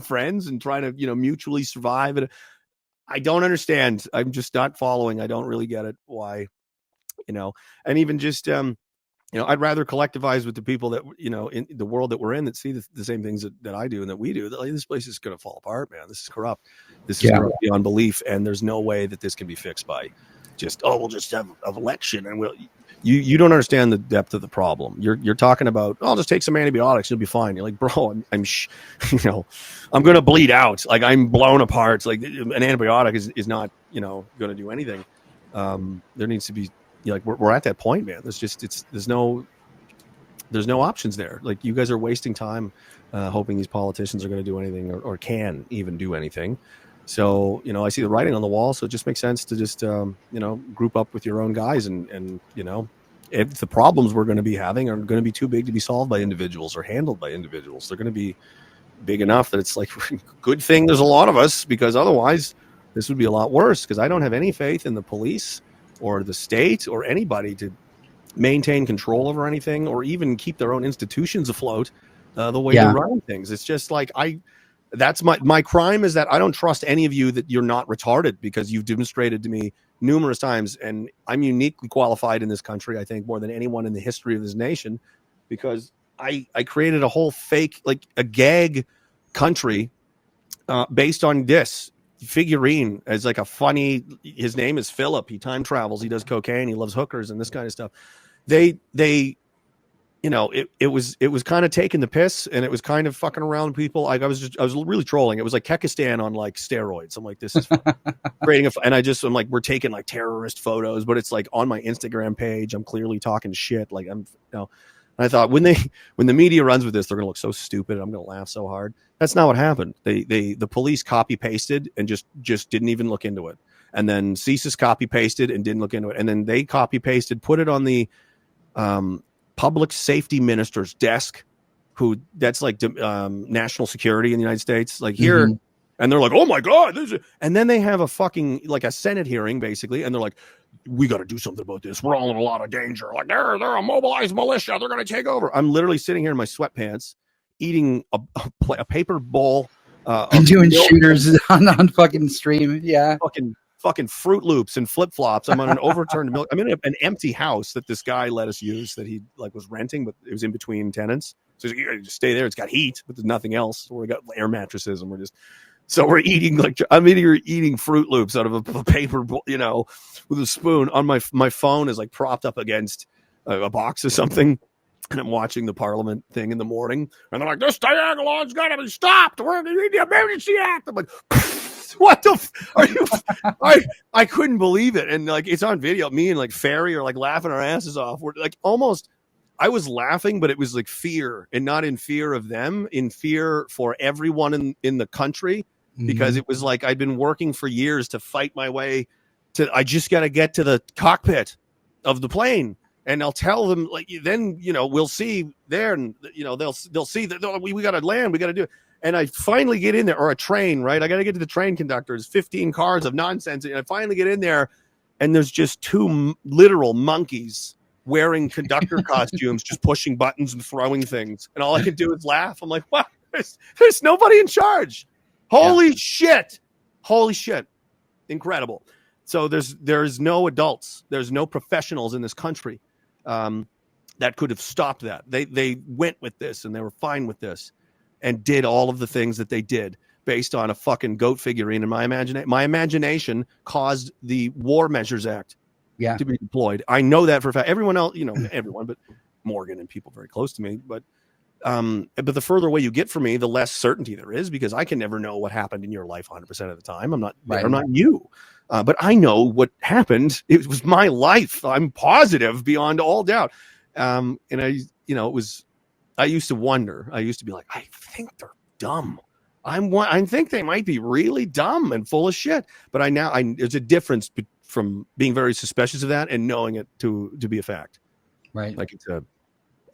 friends and trying to, mutually survive. And I don't understand. I'm just not following. I don't really get it. Why, and even just, I'd rather collectivize with the people that, in the world that we're in, that see the same things that I do and that we do. That, like, this place is going to fall apart, man. This is corrupt. This is corrupt beyond belief. And there's no way that this can be fixed by just, we'll just have an election and you don't understand the depth of the problem. You're talking about, I'll just take some antibiotics, you'll be fine. You're like, bro, I'm going to bleed out. Like, I'm blown apart. Like, an antibiotic is not, going to do anything. There needs to be, like, we're at that point, man. There's no options there. Like, you guys are wasting time hoping these politicians are going to do anything or can even do anything. So, I see the writing on the wall. So it just makes sense to just, group up with your own guys and if the problems we're going to be having are going to be too big to be solved by individuals or handled by individuals, they're going to be big enough that it's like, good thing there's a lot of us, because otherwise this would be a lot worse. Because I don't have any faith in the police or the state or anybody to maintain control over anything or even keep their own institutions afloat the way they're running things. It's just like, that's my crime, is that I don't trust any of you that you're not retarded, because you've demonstrated to me numerous times, and I'm uniquely qualified in this country, I think, more than anyone in the history of this nation, because I created a whole fake, like a gag country based on this figurine as like a funny, his name is Philip, he time travels, he does cocaine, he loves hookers and this kind of stuff. They it was kind of taking the piss, and it was kind of fucking around people. Like, I was really trolling. It was like Kekistan on like steroids. I'm like, this is creating and I'm like, we're taking like terrorist photos, but it's like on my Instagram page, I'm clearly talking shit. Like, I'm, and I thought when the media runs with this, they're gonna look so stupid. I'm gonna laugh so hard. That's not what happened. The police copy pasted and just didn't even look into it. And then CSIS copy pasted and didn't look into it. And then they copy pasted, put it on the public safety minister's desk, that's like national security in the United States, like here. And they're like, oh my God. And then they have a fucking, like a Senate hearing basically. And they're like, we got to do something about this. We're all in a lot of danger. Like, they're a mobilized militia. They're going to take over. I'm literally sitting here in my sweatpants, eating a paper bowl. And doing shooters on fucking stream. Yeah. Fucking Fruit Loops and flip flops. I'm on an overturned milk. I'm in an empty house that this guy let us use that he like was renting, but it was in between tenants. So you gotta just stay there. It's got heat, but there's nothing else. So we got air mattresses, and we're eating like I'm eating Fruit Loops out of a paper, with a spoon. On my phone is like propped up against a box or something, and I'm watching the Parliament thing in the morning, and they're like, "This diagolog's got to be stopped. We're going to need the Emergency Act." I'm like, what the are you? I couldn't believe it, and like it's on video. Me and like Ferry are like laughing our asses off. We're like almost. I was laughing, but it was like fear, and not in fear of them, in fear for everyone in the country, because it was like I'd been working for years to fight my way to. I just got to get to the cockpit of the plane. And I'll tell them, like, then, we'll see there, and, they'll see that we got to land, we got to do it. And I finally get in there, or a train, right? I got to get to the train conductors, 15 cars of nonsense. And I finally get in there, and there's just two literal monkeys wearing conductor costumes, just pushing buttons and throwing things. And all I can do is laugh. I'm like, what? There's nobody in charge. Holy shit. Incredible. So there's no adults. There's no professionals in this country that could have stopped that. They went with this, and they were fine with this, and did all of the things that they did based on a fucking goat figurine. And my imagination caused the War Measures Act to be deployed. I know that for a fact. Everyone else, everyone, but Morgan and people very close to me. But the further away you get from me, the less certainty there is, because I can never know what happened in your life 100% of the time. I'm not you. But I know what happened. It was my life. I'm positive beyond all doubt. And I used to wonder. I used to be like, I think they're dumb. I think they might be really dumb and full of shit. But there's a difference from being very suspicious of that and knowing it to be a fact. Right. Like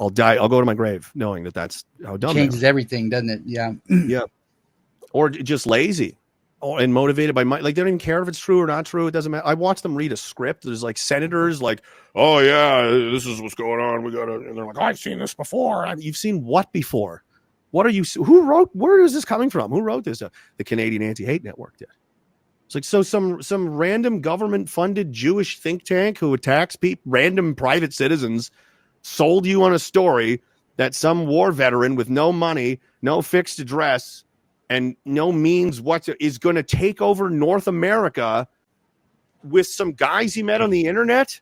I'll die. I'll go to my grave knowing that that's how dumb. Changes everything, doesn't it? Yeah. Yeah. Or just lazy. And motivated by they don't even care if it's true or not true. It doesn't matter. I watch them read a script. There's like senators like, oh yeah, this is what's going on. And they're like, oh, I've seen this before. You've seen what before? What are you? Who wrote? Where is this coming from? Who wrote this? The Canadian Anti-Hate Network did. It's like, so some random government-funded Jewish think tank who attacks random private citizens sold you on a story that some war veteran with no money, no fixed address, and no means is going to take over North America with some guys he met on the internet.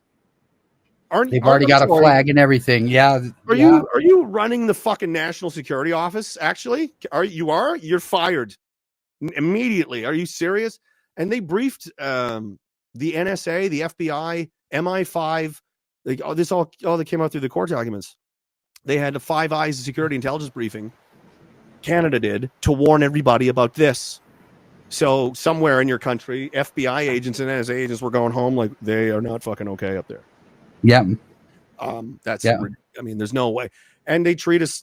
They've already got a flag and everything. Yeah. Are you running the fucking National Security Office? Actually, you're fired immediately. Are you serious? And they briefed the NSA, the FBI, MI5. This all that came out through the court documents. They had a Five Eyes security intelligence briefing. Canada did, to warn everybody about this. So somewhere in your country, FBI agents and NSA agents were going home like they are not fucking okay up there. Yeah. I mean, there's no way. And they treat us